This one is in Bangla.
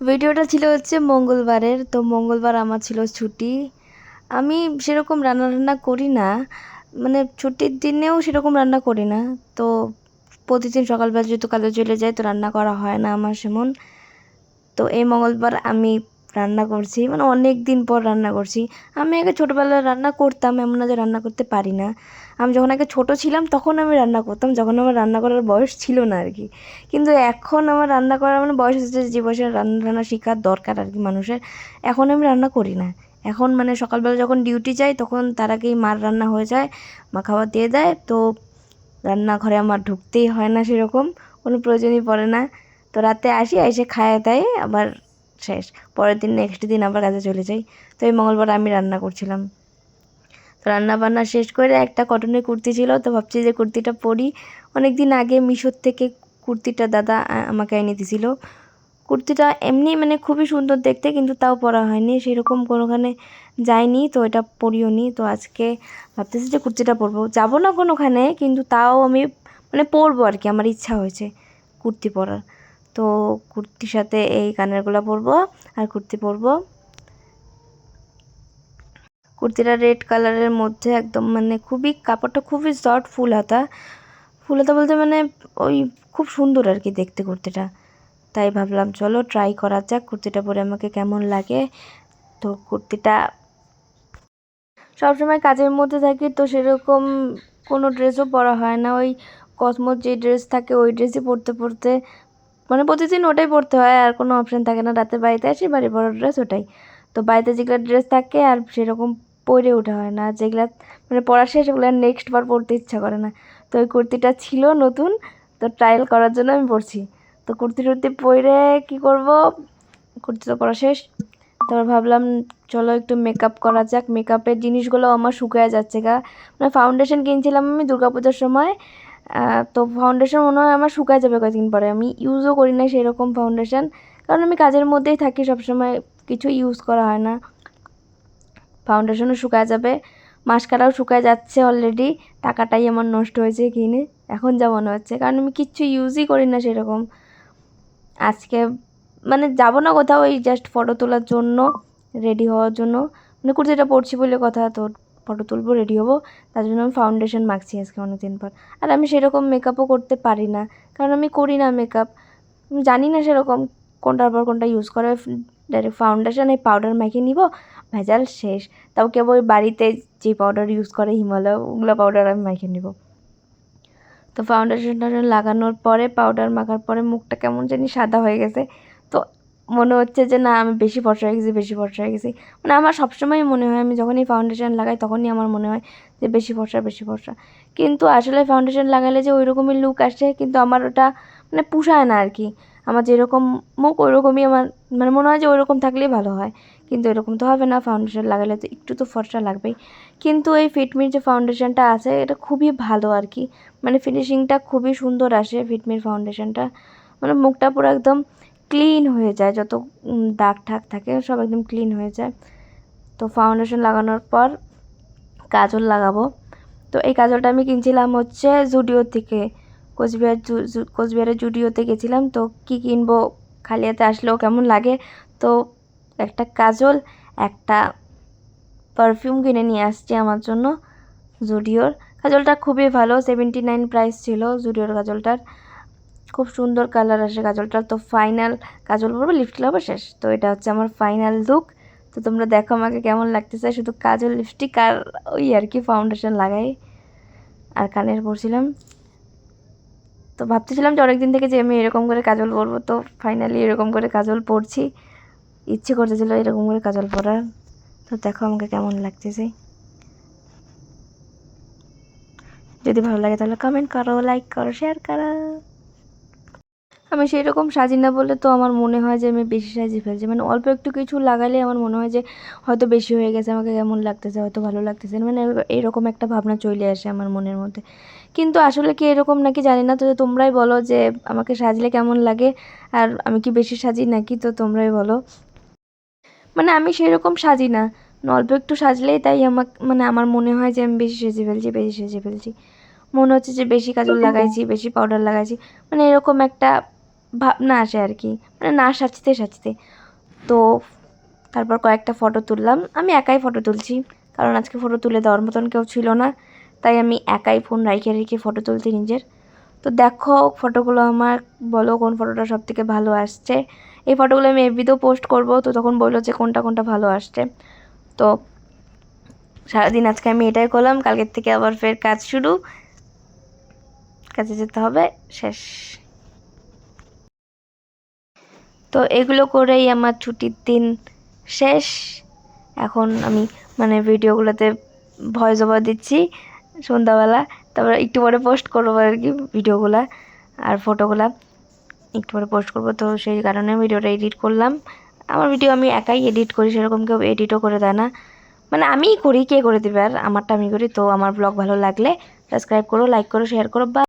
ভিডিওটা ছিল হচ্ছে মঙ্গলবারের। তো মঙ্গলবার আমার ছিল ছুটি। আমি সেরকম রান্না করি না, মানে ছুটির দিনেও সেরকম রান্না করি না। তো প্রতিদিন সকালবেলা যেহেতু কাজে চলে যাই, তো রান্না করা হয় না আমার সেমন। তো এই মঙ্গলবার আমি রান্না করছি, মানে অনেক দিন পর রান্না করছি। আমি আগে ছোটোবেলায় রান্না করতাম, এমন না যে রান্না করতে পারি না। আমি যখন আগে ছোটো ছিলাম তখন আমি রান্না করতাম, যখন আমার রান্না করার বয়স ছিল না আর কি। কিন্তু এখন আমার রান্না করার মানে বয়স হচ্ছে, যে বয়সে রান্না শেখার দরকার আর কি মানুষের, এখন আমি রান্না করি না। এখন মানে সকালবেলা যখন ডিউটি যাই তখন তার আগেই মার রান্না হয়ে যায়, মা খাবার দিয়ে দেয়। তো রান্নাঘরে আমার ঢুকতেই হয় না, সেরকম কোনো প্রয়োজনই পড়ে না। তো রাতে আসি, এসে খায় দেয় আবার শেষ। পরের দিন নেক্সট দিন আবার কাজে চলে যাই। তো এই মঙ্গলবার আমি রান্না করছিলাম। তো রান্না বান্না শেষ করে একটা কটনের কুর্তি ছিল, তো ভাবছি যে কুর্তিটা পরি। অনেক দিন আগে মিশোর থেকে কুর্তিটা দাদা আমাকে এনে দিয়েছিল। কুর্তিটা এমনি মানে খুবই সুন্দর দেখতে, কিন্তু তাও পরা হয়নি, সেরকম কোনোখানে যাইনি, তো এটা পরিও নি। তো আজকে ভাবতেছি যে কুর্তিটা পরবো, যাবো না কোনোখানে, কিন্তু তাও আমি মানে পরবো আর কি, আমার ইচ্ছা হয়েছে কুর্তি পরার। তো কুর্তির সাথে এই কানেরগুলো পরবো আর কুর্তি পরবো। কুর্তিটা রেড কালারের মধ্যে একদম, মানে খুবই কাপড়টা খুবই সফট, ফুল হাতা। ফুল হাতা বলতে মানে ওই খুব সুন্দর আর কি দেখতে কুর্তিটা। তাই ভাবলাম চলো ট্রাই করা যাক কুর্তিটা পরে আমাকে কেমন লাগে। তো কুর্তিটা সবসময় কাজের মধ্যে থাকি, তো সেরকম কোনো ড্রেসও পরা হয় না। ওই কসমোর যে ড্রেস থাকে ওই ড্রেসই পরতে পরতে মানে প্রতিদিন ওটাই পরতে হয়, আর কোনো অপশান থাকে না। রাতে বাড়িতে আসি, বাড়ি পড়ার ড্রেস ওটাই। তো বাড়িতে যেগুলো ড্রেস থাকে আর সেরকম পরে ওঠা হয় না, যেগুলো মানে পরা শেষ ওগুলো নেক্সট বার পরতে ইচ্ছা করে না। তো ওই কুর্তিটা ছিল নতুন, তো ট্রায়াল করার জন্য আমি পরছি। তো কুর্তি টুর্তি পরে কী করব, কুর্তি তো পরা শেষ। তারপর ভাবলাম চলো একটু মেকআপ করা যাক। মেকআপের জিনিসগুলো আমার শুকিয়ে যাচ্ছে গা। মানে ফাউন্ডেশন কিনছিলাম আমি দুর্গাপূজার সময়, তো ফাউন্ডেশন মনে হয় আমার শুকায় যাবে কয়েকদিন পরে। আমি ইউজও করি না সেরকম ফাউন্ডেশন, কারণ আমি কাজের মধ্যেই থাকি সবসময়, কিছু ইউজ করা হয় না। ফাউন্ডেশনও শুকায় যাবে, মাস্কারাও শুকায় যাচ্ছে অলরেডি। টাকাটাই আমার নষ্ট হয়েছে কিনে, এখন যা মনে হচ্ছে, কারণ আমি কিচ্ছু ইউজই করি না সেরকম। আজকে মানে যাব না কোথাও, এই জাস্ট ফটো তোলার জন্য, রেডি হওয়ার জন্য, মানে কুর্তিটা পরছি বলে কথা, তো ফটো তুলবো, রেডি হবো, তার জন্য আমি ফাউন্ডেশন মাখছি আজকে অনেকদিন পর। আর আমি সেরকম মেকআপও করতে পারি না, কারণ আমি করি না মেকআপ, আমি জানি না সেরকম কোনটার পর কোনটা ইউজ করে। ডাইরেক্ট ফাউন্ডেশন এই পাউডার মাখিয়ে নিব, ভেজাল শেষ। তাও কেবল বাড়িতে যে পাউডার ইউজ করে হিমালয়, ওগুলো পাউডার আমি মাখিয়ে নিব। তো ফাউন্ডেশনটা লাগানোর পরে, পাউডার মাখার পরে মুখটা কেমন জানি সাদা হয়ে গেছে। তো মনে হচ্ছে যে না, আমি বেশি ফর্সা হয়ে গেছি, বেশি ফর্সা হয়ে গেছি। মানে আমার সবসময় মনে হয়, আমি যখনই ফাউন্ডেশন লাগাই তখনই আমার মনে হয় যে বেশি ফর্সা, বেশি ফর্সা। কিন্তু আসলে ফাউন্ডেশন লাগালে যে ওই রকমই লুক আসে, কিন্তু আমার ওটা মানে পোষায় না আর কি। আমার যেরকম মুখ ওই রকমই আমার, মানে মনে হয় যে ওই রকম থাকলেই ভালো হয়, কিন্তু এরকম তো হবে না। ফাউন্ডেশন লাগালে তো একটু তো ফর্সা লাগবেই। কিন্তু এই ফিটমির যে ফাউন্ডেশনটা আছে এটা খুবই ভালো আর কি, মানে ফিনিশিংটা খুবই সুন্দর আসে ফিটমির ফাউন্ডেশনটা। মানে মুখটা পুরো একদম ক্লিন হয়ে যায়, যত দাগ ঠাক থাকে সব একদম ক্লিন হয়ে যায়। তো ফাউন্ডেশন লাগানোর পর কাজল লাগাবো। তো এই কাজলটা আমি কিনছিলাম হচ্ছে জুডিও থেকে, কোচবিহারের জুডিওতে গেছিলাম। তো কি কিনবো, খালি হাতে আসলেও কেমন লাগে, তো একটা কাজল, একটা পারফিউম কিনে নিয়ে আসছি আমার জন্য জুডিওর। কাজলটা খুবই ভালো, 79 প্রাইস ছিল জুডিওর কাজলটার। খুব সুন্দর কালার আসে কাজলটার। তো ফাইনাল কাজল পরবো, লিপস্টিক লাগাবো, শেষ। তো এটা হচ্ছে আমার ফাইনাল লুক। তো তোমরা দেখো আমাকে কেমন লাগতেছে, শুধু কাজল, লিপস্টিক আর ওই আর কি ফাউন্ডেশন লাগাই, আর কানের পরছিলাম। তো ভাবতেছিলাম যে অনেকদিন থেকে যে আমি এরকম করে কাজল পরবো, তো ফাইনালি এরকম করে কাজল পরছি। ইচ্ছে করতেছিল এরকম করে কাজল পরার। তো দেখো আমাকে কেমন লাগতেছে। যদি ভালো লাগে তাহলে কমেন্ট করো, লাইক করো, শেয়ার করো। আমি সেই রকম সাজি না বলে তো আমার মনে হয় যে আমি বেশি সাজিয়ে ফেলছি, মানে অল্প একটু কিছু লাগালে আমার মনে হয় যে হয়তো বেশি হয়ে গেছে, আমাকে কেমন লাগতেছে, হয়তো ভালো লাগতেছে না, মানে এরকম একটা ভাবনা চলে আসে আমার মনের মধ্যে। কিন্তু আসলে কি এরকম নাকি জানি না, তো তোমরাই বলো যে আমাকে সাজলে কেমন লাগে, আর আমি কি বেশি সাজি নাকি, তো তোমরাই বলো। মানে আমি সেরকম সাজি না, অল্প একটু সাজলেই তাই আমাকে, মানে আমার মনে হয় যে আমি বেশি সেজে ফেলছি, বেশি সেজে ফেলছি। মনে হচ্ছে যে বেশি কাজল লাগাইছি, বেশি পাউডার লাগাইছি, মানে এরকম একটা ভাবনা আসে আর কি, মানে না সাজতে সাজতে। তো তারপর কয়েকটা ফটো তুললাম, আমি একাই ফটো তুলছি কারণ আজকে ফটো তুলে দেওয়ার মতন কেউ ছিল না, তাই আমি একাই ফোন রেখে রেখে ফটো তুলছি নিজের। তো দেখো ফটোগুলো আমার, বলো কোন ফটোটা সব থেকে ভালো আসছে। এই ফটোগুলো আমি এফবিতেও পোস্ট করব, তো তখন বললো যে কোনটা কোনটা ভালো আসছে। তো সারাদিন আজকে আমি এটাই করলাম, কালকের থেকে আবার ফের কাজ শুরু, কাজে যেতে হবে, শেষ। তো এগুলো করেই আমার ছুটির দিন শেষ। এখন আমি মানে ভিডিওগুলোতে ভয়েস ওভার দিচ্ছি সন্ধ্যাবেলা, তারপর একটু পরে পোস্ট করবো আর কি ভিডিওগুলা আর ফটোগুলা একটু পরে পোস্ট করবো। তো সেই কারণে ভিডিওটা এডিট করলাম। আমার ভিডিও আমি একাই এডিট করি, সেরকম কেউ এডিটও করে দেয় না, মানে আমিই করি, কে করে দেবে আর, আমারটা আমি করি। তো আমার ব্লগ ভালো লাগলে সাবস্ক্রাইব করো, লাইক করো, শেয়ার করো বা